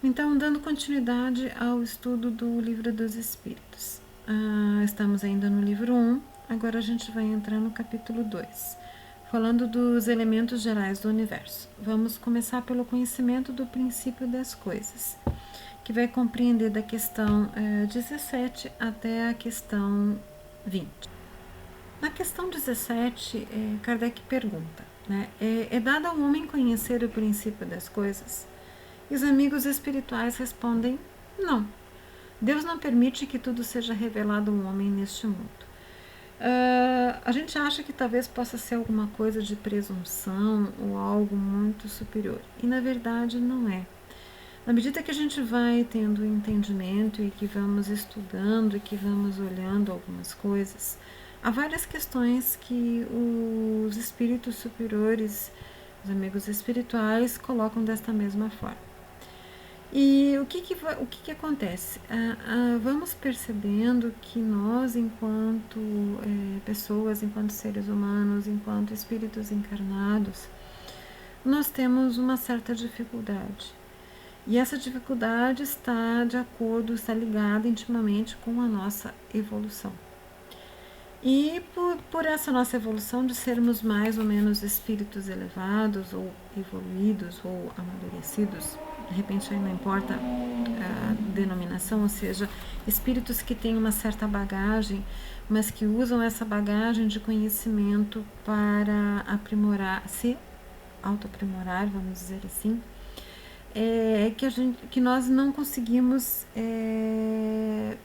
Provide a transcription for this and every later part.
Então, dando continuidade ao estudo do Livro dos Espíritos. Estamos ainda no livro 1, agora a gente vai entrar no capítulo 2, falando dos elementos gerais do universo. Vamos começar pelo conhecimento do princípio das coisas, que vai compreender da questão 17 até a questão 20. Na questão 17, Kardec pergunta, né, é dado ao homem conhecer o princípio das coisas? E os amigos espirituais respondem, não. Deus não permite que tudo seja revelado ao homem neste mundo. A gente acha que talvez possa ser alguma coisa de presunção ou algo muito superior. E na verdade não é. Na medida que a gente vai tendo entendimento e que vamos estudando e que vamos olhando algumas coisas, há várias questões que os espíritos superiores, os amigos espirituais, colocam desta mesma forma. E o que acontece? Vamos percebendo que nós, enquanto pessoas, enquanto seres humanos, enquanto espíritos encarnados, nós temos uma certa dificuldade. E essa dificuldade está ligada intimamente com a nossa evolução. E por essa nossa evolução de sermos mais ou menos espíritos elevados ou evoluídos ou amadurecidos, de repente aí não importa a denominação, ou seja, espíritos que têm uma certa bagagem, mas que usam essa bagagem de conhecimento para se autoaprimorar, vamos dizer assim, que nós não conseguimos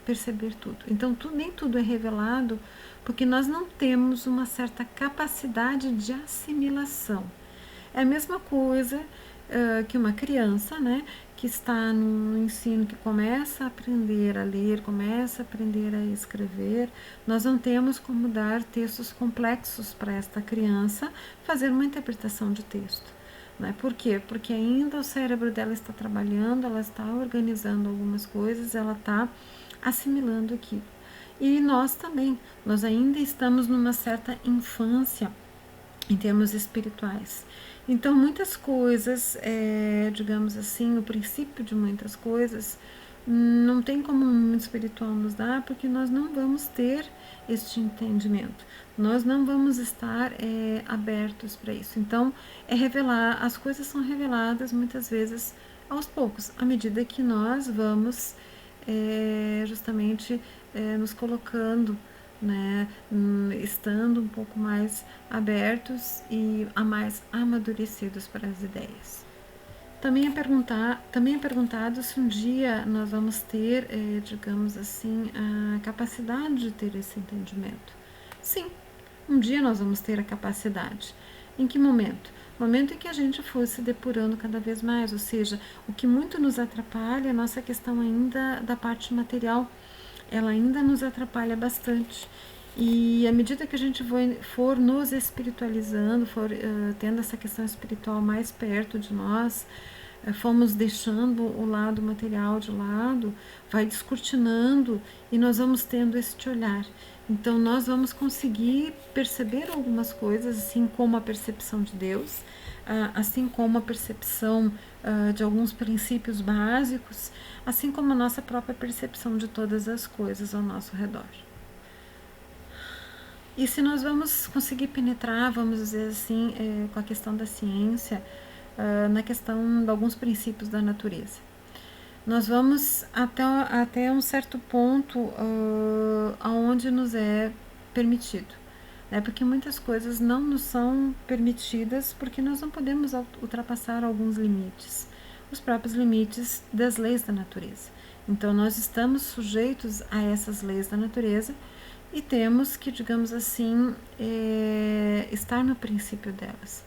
perceber tudo. Então, nem tudo é revelado porque nós não temos uma certa capacidade de assimilação. É a mesma coisa que uma criança, né, que está no ensino, que começa a aprender a ler, começa a aprender a escrever. Nós não temos como dar textos complexos para esta criança fazer uma interpretação de texto. Né? Por quê? Porque ainda o cérebro dela está trabalhando, ela está organizando algumas coisas, ela está assimilando aquilo. E nós também, nós ainda estamos numa certa infância em termos espirituais. Então, muitas coisas, digamos assim, o princípio de muitas coisas não tem como um mundo espiritual nos dar, porque nós não vamos ter este entendimento. Nós não vamos estar abertos para isso. Então, as coisas são reveladas muitas vezes aos poucos, à medida que nós vamos justamente nos colocando, né, estando um pouco mais abertos e mais amadurecidos para as ideias. Também é perguntado se um dia nós vamos ter, digamos assim, a capacidade de ter esse entendimento. Sim, um dia nós vamos ter a capacidade. Em que momento? No momento em que a gente for se depurando cada vez mais, ou seja, o que muito nos atrapalha é a nossa questão ainda da parte material. Ela ainda nos atrapalha bastante. E à medida que a gente for nos espiritualizando, tendo essa questão espiritual mais perto de nós, fomos deixando o lado material de lado, vai descortinando e nós vamos tendo este olhar. Então nós vamos conseguir perceber algumas coisas, assim como a percepção de Deus, assim como a percepção de alguns princípios básicos, assim como a nossa própria percepção de todas as coisas ao nosso redor. E se nós vamos conseguir penetrar, vamos dizer assim, com a questão da ciência, na questão de alguns princípios da natureza, nós vamos até um certo ponto aonde nos é permitido. Porque muitas coisas não nos são permitidas porque nós não podemos ultrapassar alguns limites, os próprios limites das leis da natureza. Então nós estamos sujeitos a essas leis da natureza e temos que, digamos assim, estar no princípio delas.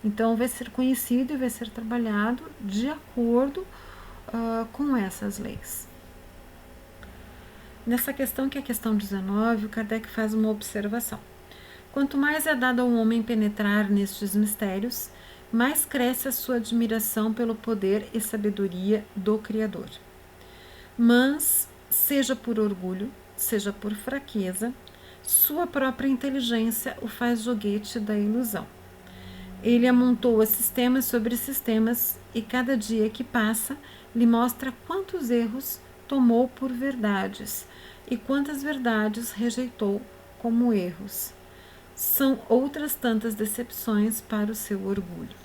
Então vai ser conhecido e vai ser trabalhado de acordo com essas leis. Nessa questão, que é a questão 19, o Kardec faz uma observação. Quanto mais é dado ao homem penetrar nestes mistérios, mais cresce a sua admiração pelo poder e sabedoria do Criador. Mas, seja por orgulho, seja por fraqueza, sua própria inteligência o faz joguete da ilusão. Ele amontoa sistemas sobre sistemas e cada dia que passa lhe mostra quantos erros tomou por verdades e quantas verdades rejeitou como erros. São outras tantas decepções para o seu orgulho.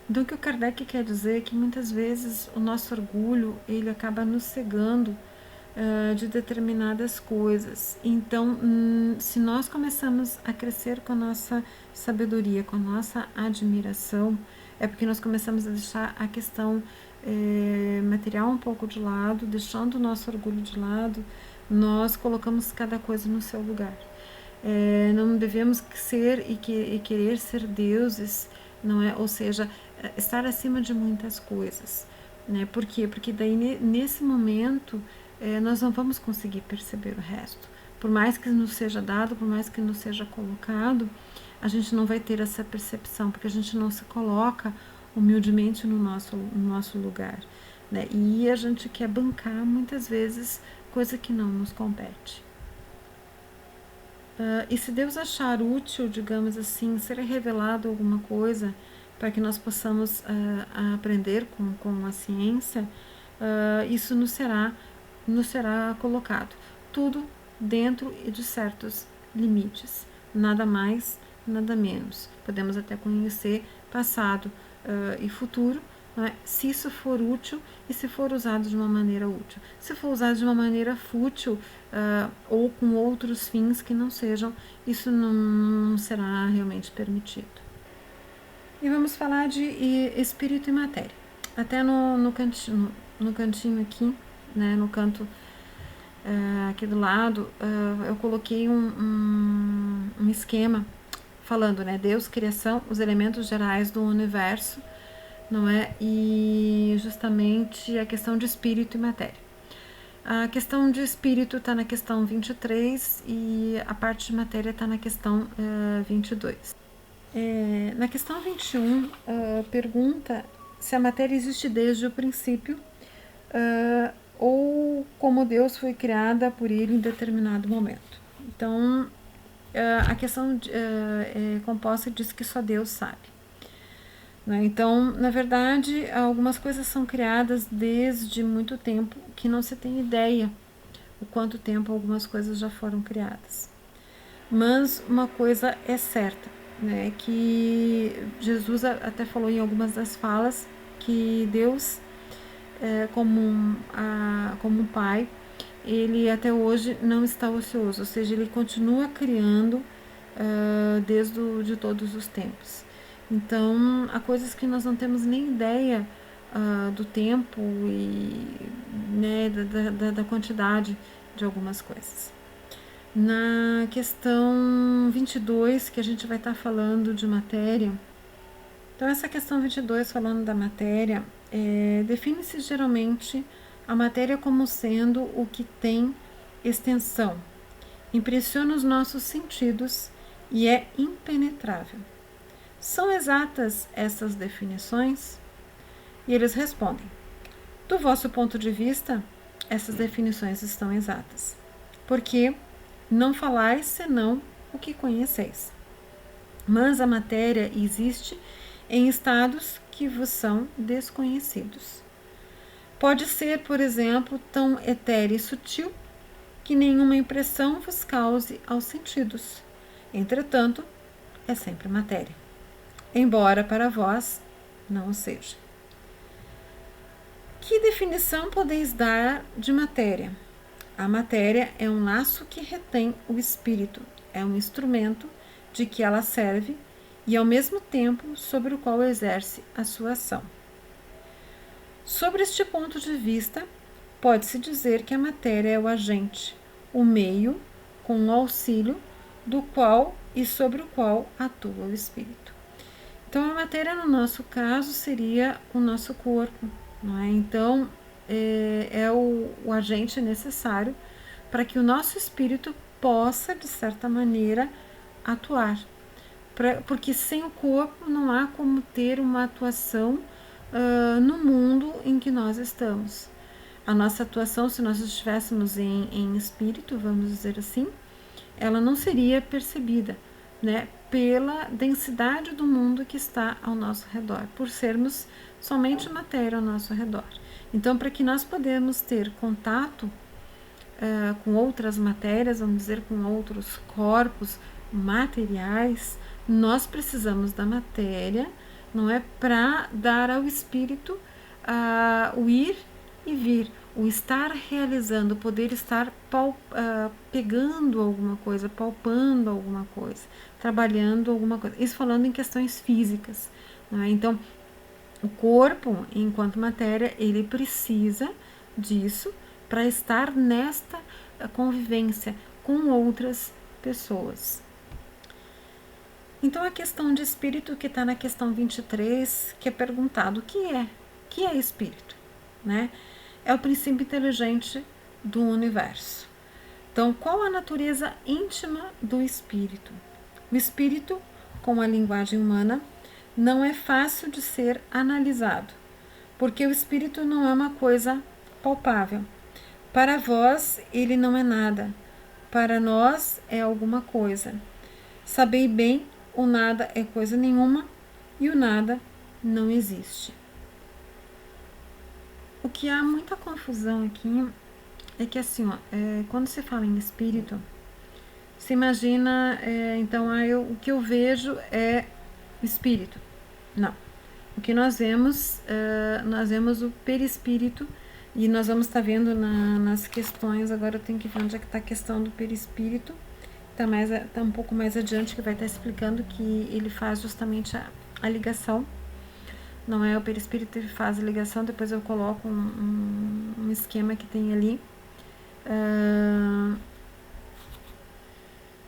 Então, o que o Kardec quer dizer é que muitas vezes o nosso orgulho ele acaba nos cegando de determinadas coisas. Então, se nós começamos a crescer com a nossa sabedoria, com a nossa admiração, é porque nós começamos a deixar a questão material um pouco de lado, deixando o nosso orgulho de lado, nós colocamos cada coisa no seu lugar. Não devemos ser e querer ser deuses, não é? Ou seja, estar acima de muitas coisas, né? Por quê? Porque daí nesse momento nós não vamos conseguir perceber o resto. Por mais que nos seja dado, por mais que nos seja colocado, a gente não vai ter essa percepção, porque a gente não se coloca humildemente no nosso lugar, né? E a gente quer bancar muitas vezes coisa que não nos compete. E se Deus achar útil, digamos assim, ser revelado alguma coisa para que nós possamos aprender com a ciência, isso nos será colocado. Tudo dentro de certos limites. Nada mais, nada menos. Podemos até conhecer passado e futuro, né, se isso for útil e se for usado de uma maneira útil. Se for usado de uma maneira fútil ou com outros fins que não sejam, isso não será realmente permitido. E vamos falar de espírito e matéria. Até no cantinho aqui, né, no canto aqui do lado, eu coloquei um esquema falando, né, Deus, criação, os elementos gerais do universo, não é? E justamente a questão de espírito e matéria. A questão de espírito está na questão 23 e a parte de matéria está na questão 22. Na questão 21, pergunta se a matéria existe desde o princípio ou como Deus foi criada por ele em determinado momento. Então, a questão composta diz que só Deus sabe. Né? Então, na verdade, algumas coisas são criadas desde muito tempo que não se tem ideia o quanto tempo algumas coisas já foram criadas. Mas uma coisa é certa, né, que Jesus até falou em algumas das falas que Deus, como um pai, ele até hoje não está ocioso, ou seja, ele continua criando desde todos os tempos. Então, há coisas que nós não temos nem ideia do tempo e né, da quantidade de algumas coisas. Na questão 22, que a gente vai estar falando de matéria, então essa questão 22, falando da matéria, define-se geralmente a matéria como sendo o que tem extensão, impressiona os nossos sentidos e é impenetrável. São exatas essas definições? E eles respondem: do vosso ponto de vista, essas definições estão exatas, porque não falais senão o que conheceis. Mas a matéria existe em estados que vos são desconhecidos. Pode ser, por exemplo, tão etérea e sutil que nenhuma impressão vos cause aos sentidos. Entretanto, é sempre matéria, embora para vós não o seja. Que definição podeis dar de matéria? A matéria é um laço que retém o espírito, é um instrumento de que ela serve e, ao mesmo tempo, sobre o qual exerce a sua ação. Sobre este ponto de vista, pode-se dizer que a matéria é o agente, o meio com o auxílio do qual e sobre o qual atua o espírito. Então, a matéria, no nosso caso, seria o nosso corpo, não é? Então, é o agente necessário para que o nosso espírito possa, de certa maneira, atuar. Porque sem o corpo não há como ter uma atuação no mundo em que nós estamos. A nossa atuação, se nós estivéssemos em espírito, vamos dizer assim, ela não seria percebida, né? pela densidade do mundo que está ao nosso redor, por sermos somente matéria ao nosso redor. Então, para que nós podemos ter contato com outras matérias, vamos dizer, com outros corpos materiais, nós precisamos da matéria, não é, para dar ao espírito o ir e vir, o estar realizando, poder estar pegando alguma coisa, palpando alguma coisa, trabalhando alguma coisa. Isso falando em questões físicas, não é? Então, o corpo, enquanto matéria, ele precisa disso para estar nesta convivência com outras pessoas. Então, a questão de espírito que está na questão 23, que é perguntado o que é espírito, né? É o princípio inteligente do universo. Então, qual a natureza íntima do espírito? O espírito, com a linguagem humana, não é fácil de ser analisado, porque o espírito não é uma coisa palpável. Para vós, ele não é nada. Para nós, é alguma coisa. Sabei bem, o nada é coisa nenhuma e o nada não existe. O que há muita confusão aqui é que, assim, quando se fala em espírito, se imagina, então, o que eu vejo é espírito. Não. O que nós vemos o perispírito, e nós vamos estar vendo nas questões. Agora eu tenho que ver onde é que está a questão do perispírito. Está um pouco mais adiante, que vai estar explicando que ele faz justamente a ligação. Não é o perispírito, ele faz a ligação. Depois eu coloco um esquema que tem ali.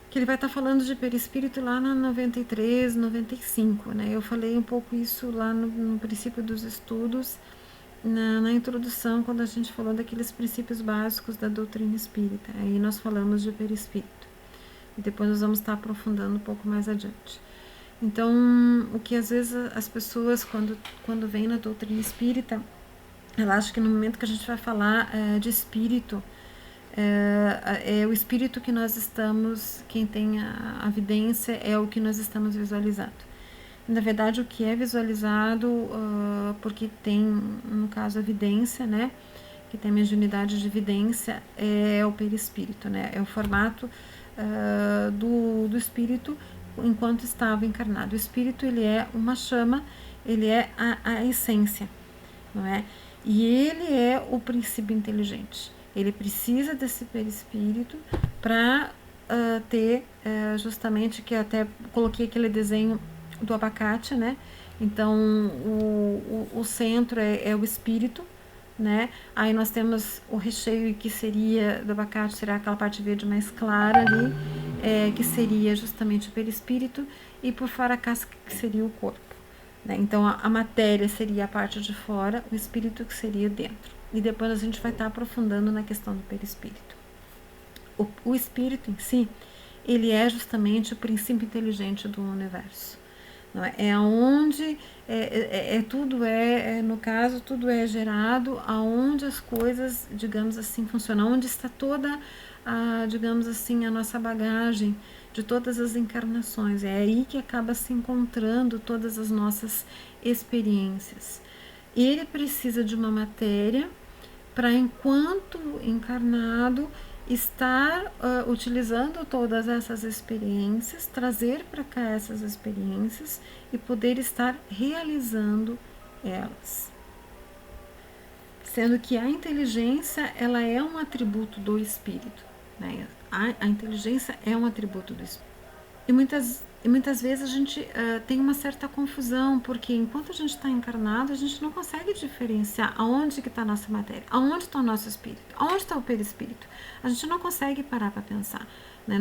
Que ele vai estar falando de perispírito lá na 93, 95, né? Eu falei um pouco isso lá no princípio dos estudos, na introdução, quando a gente falou daqueles princípios básicos da doutrina espírita. Aí nós falamos de perispírito. E depois nós vamos estar aprofundando um pouco mais adiante. Então, o que às vezes as pessoas, quando vêm na doutrina espírita, ela acha que no momento que a gente vai falar de espírito, é o espírito que nós estamos, quem tem a vidência é o que nós estamos visualizando. Na verdade, o que é visualizado, porque tem, no caso, a vidência, né, que tem a mediunidade de vidência, é o perispírito, né, é o formato do espírito enquanto estava encarnado. O espírito, ele é uma chama, ele é a essência, não é? E ele é o princípio inteligente. Ele precisa desse perispírito para ter justamente, que eu até coloquei aquele desenho do abacate, né? Então, o centro é o espírito, né? Aí nós temos o recheio, que seria do abacate, será aquela parte verde mais clara ali, que seria justamente o perispírito, e por fora a casca, que seria o corpo, né? Então, a matéria seria a parte de fora, o espírito que seria dentro. E depois a gente vai estar aprofundando na questão do perispírito. O espírito em si, ele é justamente o princípio inteligente do universo. Não é? É onde tudo no caso, tudo é gerado, aonde as coisas, digamos assim, funcionam, onde está toda digamos assim, a nossa bagagem de todas as encarnações. É aí que acaba se encontrando todas as nossas experiências. Ele precisa de uma matéria para, enquanto encarnado, estar utilizando todas essas experiências, trazer para cá essas experiências e poder estar realizando elas. Sendo que a inteligência, ela é um atributo do espírito, né? A inteligência é um atributo do espírito. E muitas vezes a gente tem uma certa confusão, porque enquanto a gente está encarnado, a gente não consegue diferenciar aonde que está a nossa matéria, aonde está o nosso espírito, aonde está o perispírito. A gente não consegue parar para pensar, né?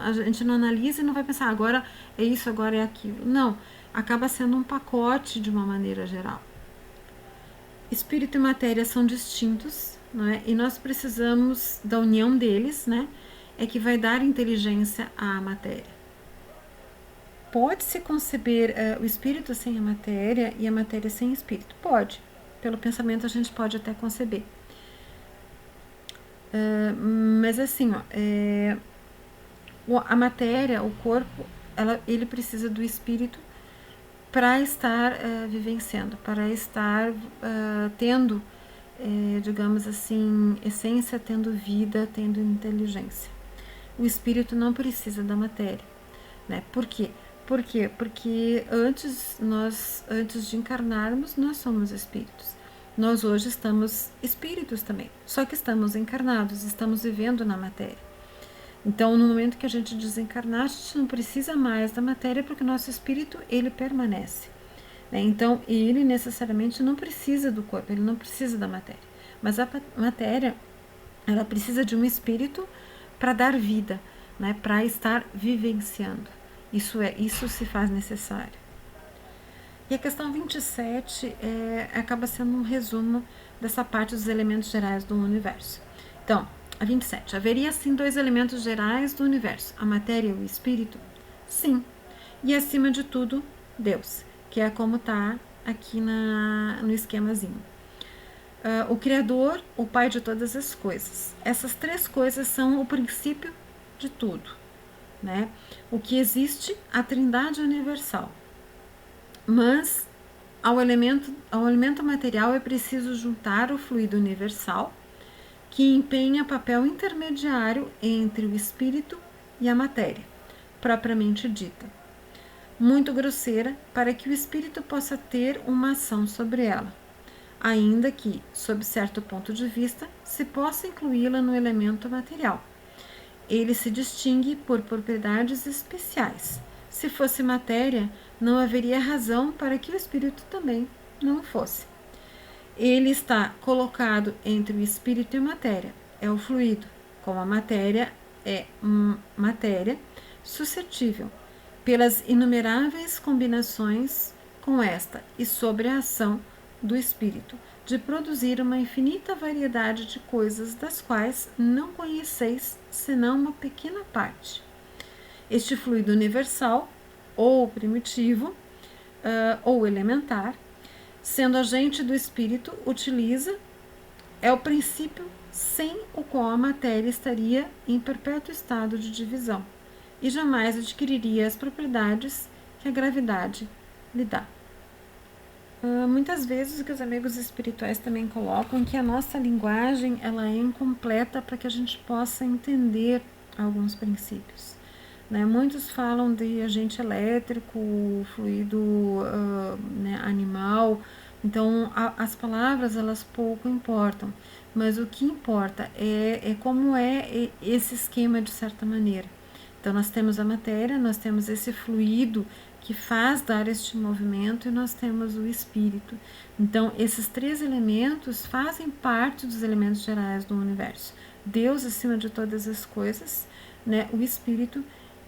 A gente não analisa e não vai pensar, agora é isso, agora é aquilo. Não, acaba sendo um pacote de uma maneira geral. Espírito e matéria são distintos, né? E nós precisamos da união deles, né? É que vai dar inteligência à matéria. Pode-se conceber o espírito sem a matéria e a matéria sem espírito? Pode. Pelo pensamento a gente pode até conceber. Mas assim, a matéria, o corpo, ele precisa do espírito para estar vivenciando, para estar tendo, digamos assim, essência, tendo vida, tendo inteligência. O espírito não precisa da matéria, né? Por quê? Por quê? Porque antes de encarnarmos, nós somos espíritos. Nós hoje estamos espíritos também, só que estamos encarnados, estamos vivendo na matéria. Então, no momento que a gente desencarnar, a gente não precisa mais da matéria, porque o nosso espírito, ele permanece, né? Então, ele necessariamente não precisa do corpo, ele não precisa da matéria. Mas a matéria, ela precisa de um espírito para dar vida, né? Para estar vivenciando. Isso se faz necessário. E a questão 27 acaba sendo um resumo dessa parte dos elementos gerais do universo. Então, a 27. Haveria, sim, 2 elementos gerais do universo, a matéria e o espírito? Sim. E, acima de tudo, Deus, que é como está aqui no esquemazinho. O Criador, o Pai de todas as coisas. Essas 3 coisas são o princípio de tudo, né? O que existe, a Trindade universal. Mas ao elemento material é preciso juntar o fluido universal, que empenha papel intermediário entre o espírito e a matéria, propriamente dita, muito grosseira, para que o espírito possa ter uma ação sobre ela, ainda que, sob certo ponto de vista, se possa incluí-la no elemento material. Ele se distingue por propriedades especiais. Se fosse matéria, não haveria razão para que o espírito também não fosse. Ele está colocado entre o espírito e a matéria, é o fluido, como a matéria é matéria suscetível, pelas inumeráveis combinações com esta e sobre a ação do espírito, de produzir uma infinita variedade de coisas das quais não conheceis senão uma pequena parte. Este fluido universal, ou primitivo, ou elementar, sendo agente do espírito, é o princípio sem o qual a matéria estaria em perpétuo estado de divisão e jamais adquiriria as propriedades que a gravidade lhe dá. Muitas vezes o que os amigos espirituais também colocam que a nossa linguagem ela é incompleta para que a gente possa entender alguns princípios, né? Muitos falam de agente elétrico, fluido né, animal. Então as palavras elas pouco importam, mas o que importa é como é esse esquema de certa maneira. Então nós temos a matéria, nós temos esse fluido que faz dar este movimento e nós temos o espírito. Então esses 3 elementos fazem parte dos elementos gerais do universo. Deus acima de todas as coisas, né, o espírito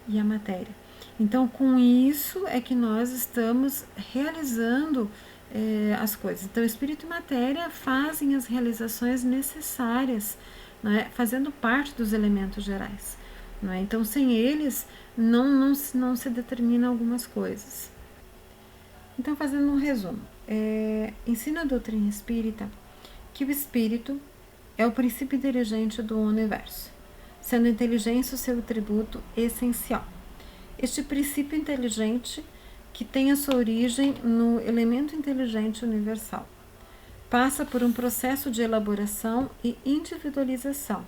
e a matéria. Então com isso é que nós estamos realizando as coisas. Então espírito e matéria fazem as realizações necessárias, né, fazendo parte dos elementos gerais. Não é? Então sem eles não se determina algumas coisas. Então fazendo um resumo, ensina a doutrina espírita que o espírito é o princípio inteligente do universo, sendo a inteligência o seu atributo essencial. Este princípio inteligente, que tem a sua origem no elemento inteligente universal, passa por um processo de elaboração e individualização,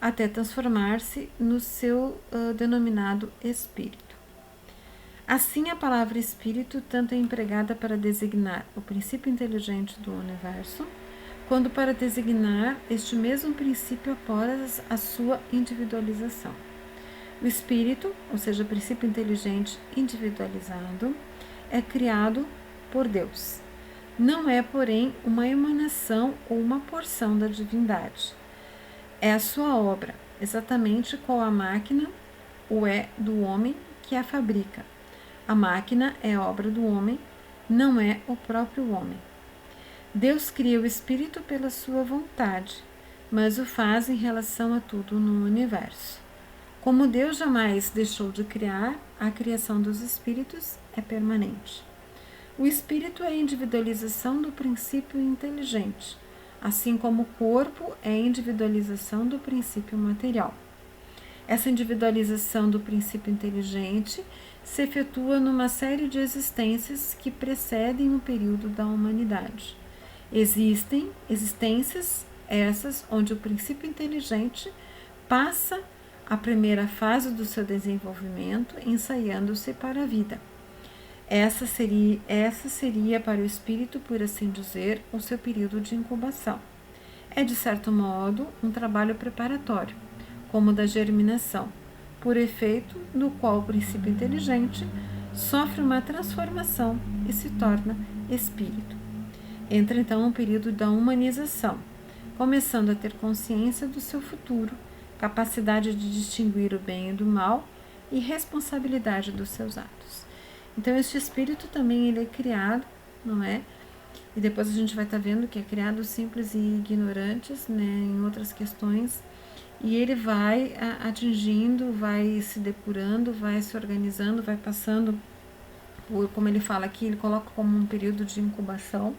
até transformar-se no seu denominado espírito. Assim, a palavra espírito tanto é empregada para designar o princípio inteligente do universo, quanto para designar este mesmo princípio após a sua individualização. O espírito, ou seja, o princípio inteligente individualizado, é criado por Deus. Não é, porém, uma emanação ou uma porção da divindade. É a sua obra, exatamente qual a máquina o é do homem que a fabrica. A máquina é obra do homem, não é o próprio homem. Deus cria o espírito pela sua vontade, mas o faz em relação a tudo no universo. Como Deus jamais deixou de criar, a criação dos espíritos é permanente. O espírito é a individualização do princípio inteligente, assim como o corpo é a individualização do princípio material. Essa individualização do princípio inteligente se efetua numa série de existências que precedem o período da humanidade. Existem existências essas onde o princípio inteligente passa a primeira fase do seu desenvolvimento, ensaiando-se para a vida. Essa seria para o espírito, por assim dizer, o seu período de incubação. É, de certo modo, um trabalho preparatório, como o da germinação, por efeito do qual o princípio inteligente sofre uma transformação e se torna espírito. Entra então um período da humanização, começando a ter consciência do seu futuro, capacidade de distinguir o bem e do mal e responsabilidade dos seus atos. Então este espírito também ele é criado, não é? E depois a gente vai estar vendo que é criado simples e ignorantes, né, em outras questões, e ele vai atingindo, vai se depurando, vai se organizando, vai passando por, como ele fala aqui, ele coloca como um período de incubação,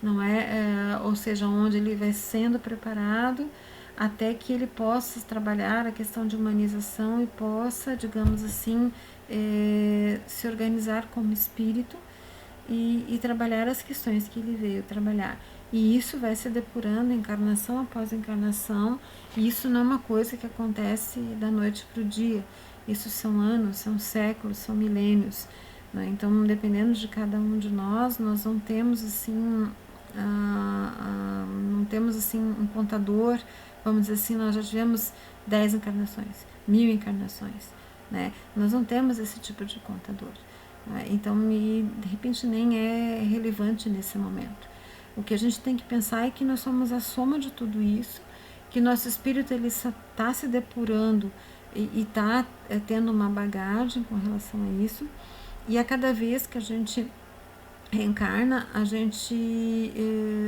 não é? Ou seja, onde ele vai sendo preparado até que ele possa trabalhar a questão de humanização e possa, digamos assim, se organizar como espírito e trabalhar as questões que ele veio trabalhar. E isso vai se depurando encarnação após encarnação, e isso não é uma coisa que acontece da noite para o dia. Isso são anos, são séculos, são milênios, né? Então, dependendo de cada um de nós não temos assim, não temos assim um contador, vamos dizer assim, nós já tivemos 10 encarnações, 1000 encarnações, né? Nós não temos esse tipo de contador. Então, de repente, nem é relevante nesse momento. O que a gente tem que pensar é que nós somos a soma de tudo isso, que nosso espírito ele está se depurando e está tendo uma bagagem com relação a isso, e a cada vez que a gente reencarna,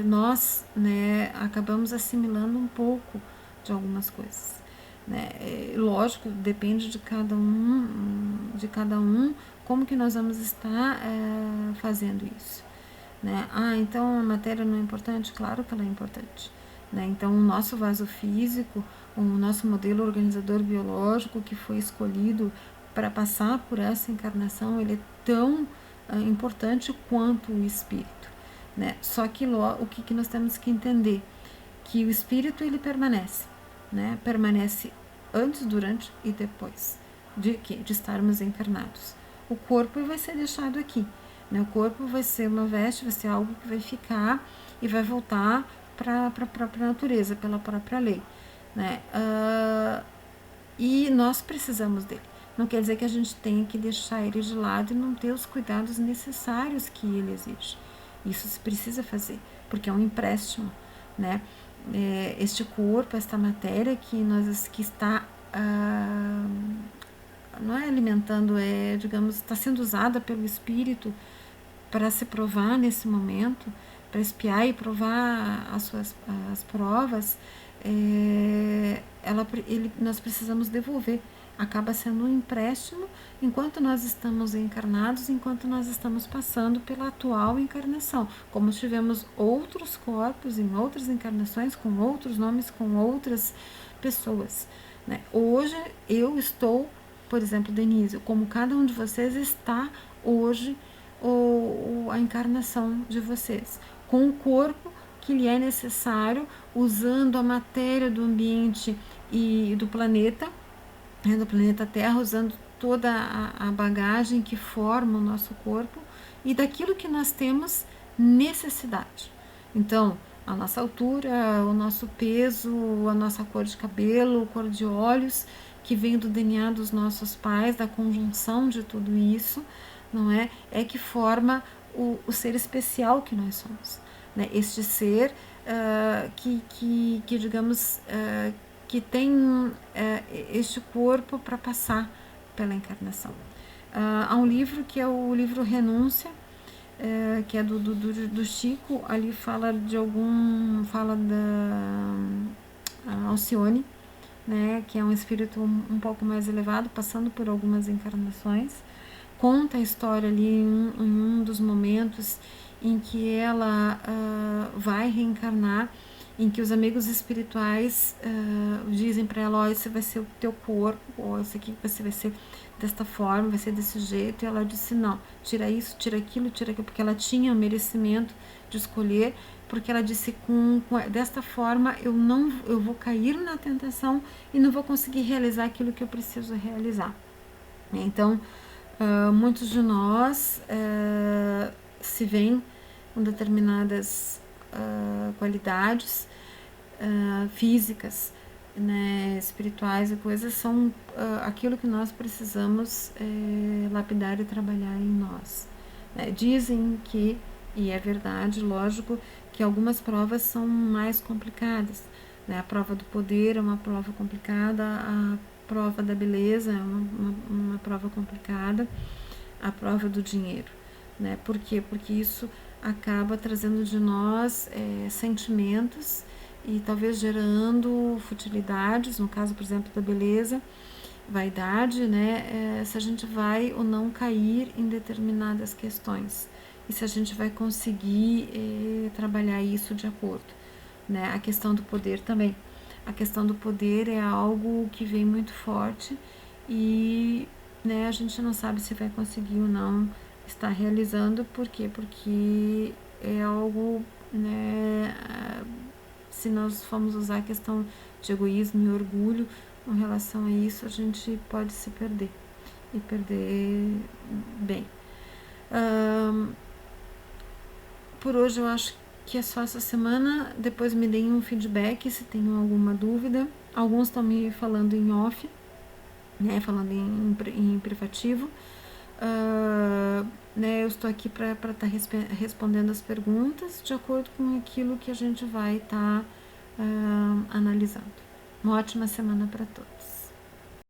nós, né, acabamos assimilando um pouco de algumas coisas, né? Lógico, depende de cada um, como que nós vamos estar fazendo isso, né? Então a matéria não é importante? Claro que ela é importante, né? Então o nosso vaso físico, o nosso modelo organizador biológico que foi escolhido para passar por essa encarnação, ele é tão importante quanto o espírito, né? Só que o que nós temos que entender? Que o espírito ele permanece, né? Permanece antes, durante e depois de estarmos encarnados. O corpo vai ser deixado aqui, né? O corpo vai ser uma veste, vai ser algo que vai ficar e vai voltar para a própria natureza, pela própria lei, né? E nós precisamos dele. Não quer dizer que a gente tenha que deixar ele de lado e não ter os cuidados necessários que ele exige. Isso se precisa fazer, porque é um empréstimo, né? Este corpo, esta matéria que está não é alimentando, digamos, está sendo usada pelo espírito para se provar nesse momento, para espiar e provar as provas, nós precisamos devolver. Acaba sendo um empréstimo enquanto nós estamos encarnados, enquanto nós estamos passando pela atual encarnação. Como tivemos outros corpos em outras encarnações, com outros nomes, com outras pessoas, né? Hoje eu estou, por exemplo, Denise, como cada um de vocês está hoje, a encarnação de vocês, com o corpo que lhe é necessário, usando a matéria do ambiente e do planeta Terra, usando toda a bagagem que forma o nosso corpo e daquilo que nós temos necessidade. Então, a nossa altura, o nosso peso, a nossa cor de cabelo, cor de olhos, que vem do DNA dos nossos pais, da conjunção de tudo isso, não é? É que forma o ser especial que nós somos, né? Este ser que digamos, que tem este corpo para passar pela encarnação. Há um livro que é o livro Renúncia, que é do Chico. Ali fala da Alcione, né, que é um espírito um pouco mais elevado, passando por algumas encarnações. Conta a história ali em um dos momentos em que ela vai reencarnar em que os amigos espirituais dizem para ela, ó, esse vai ser o teu corpo, ou esse aqui você vai ser desta forma, vai ser desse jeito, e ela disse, não, tira isso, tira aquilo, porque ela tinha o merecimento de escolher, porque ela disse, desta forma eu vou cair na tentação e não vou conseguir realizar aquilo que eu preciso realizar. Então, muitos de nós se veem com determinadas qualidades físicas, né, espirituais e coisas, são aquilo que nós precisamos lapidar e trabalhar em nós. Dizem que, e é verdade, lógico, que algumas provas são mais complicadas. Né? A prova do poder é uma prova complicada, a prova da beleza é uma prova complicada, a prova do dinheiro. Né? Por quê? Porque isso acaba trazendo de nós sentimentos e talvez gerando futilidades, no caso, por exemplo, da beleza, vaidade, né? Se a gente vai ou não cair em determinadas questões e se a gente vai conseguir trabalhar isso de acordo. Né? A questão do poder também. A questão do poder é algo que vem muito forte e, né, a gente não sabe se vai conseguir ou não estar realizando. Por quê? Porque é algo, né, se nós formos usar a questão de egoísmo e orgulho com relação a isso, a gente pode se perder e perder bem. Por hoje eu acho que é só essa semana. Depois me deem um feedback se tenham alguma dúvida. Alguns estão me falando em off, né, falando em privativo. Né, eu estou aqui para estar respondendo as perguntas de acordo com aquilo que a gente vai estar analisando. Uma ótima semana para todos.